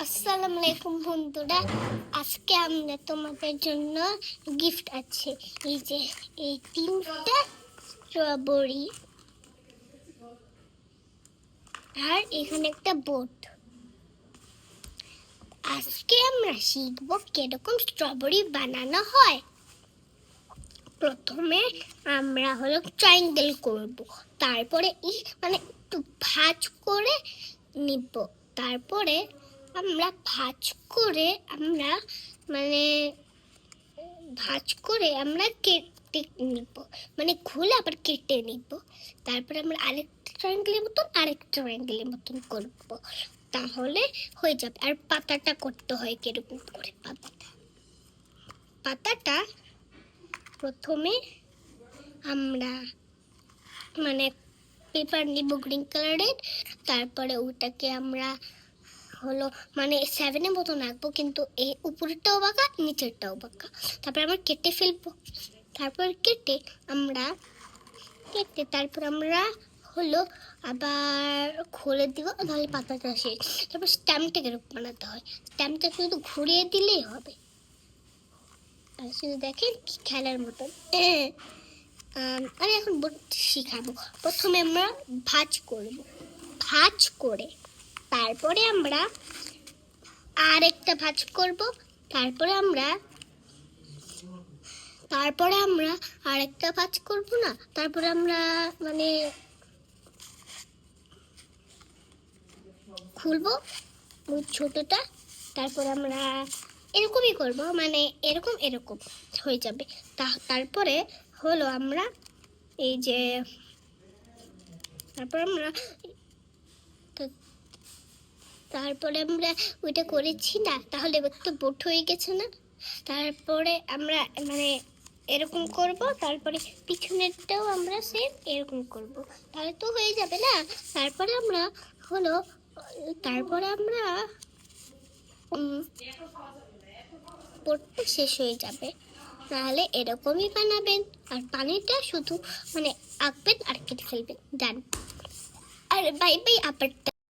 আসসালামু আলাইকুম বন্ধুরা, আজকে আমরা তোমাদের জন্য গিফট আছে। এই যে এই তিনটা স্ট্রবেরি আর এখানে একটা বোট। আজকে আমরা শিখবো কিরকম স্ট্রবেরি বানানো হয়। প্রথমে আমরা ট্রায়াঙ্গেল করব, তারপরে একটু ভাঁজ করে নিব। তারপরে আমরা ভাঁজ করে কেটে নিব, খুলে আবার কেটে নিব। তারপরে আমরা আরেকটা ট্রায়াঙ্গেলের মতন করব, তাহলে হয়ে যাবে। আর পাতাটা করতে হয় কিরকম করে। পাতাটা প্রথমে আমরা পেপার নিব গ্রিন কালারের। তারপরে ওটাকে আমরা 7-এর মতন আঁকবো, কিন্তু এই উপরেরটাও বাঁকা নিচেরটাও বাঁকা। তারপরে আমরা কেটে ফেলবো। তারপর তারপর আমরা আবার খুলে দিব, তাহলে পাতাটা শেষ। তারপর স্ট্যাম্পটা কিরকম বানাতে হয়, স্ট্যাম্পটা শুধু ঘুরিয়ে দিলেই হবে। আর শুধু দেখেন কি খেলার মতন। আমি এখন শিখাবো। প্রথমে আমরা ভাঁজ করে তারপরে আমরা আরেকটা ভাঁজ করব। তারপরে আমরা আরেকটা ভাঁজ করব না। তারপরে আমরা খুলবো ওই ছোটটা। তারপর আমরা এরকমই করব, এরকম হয়ে যাবে। তারপরে আমরা এই যে তারপরে আমরা ওইটা করেছি না, তাহলে একটা বোট হয়ে গেছে না। তারপরে আমরা এরকম করব, তারপরে পিছনেরটাও আমরা সেম এরকম করব, তাহলে তো হয়ে যাবে না। তারপরে আমরা বোটটা শেষ হয়ে যাবে। তাহলে এরকমই বানাবেন, আর পানিটা শুধু আঁকবেন আর কেটে ফেলবেন। ডান। আর বাই বাই আবার।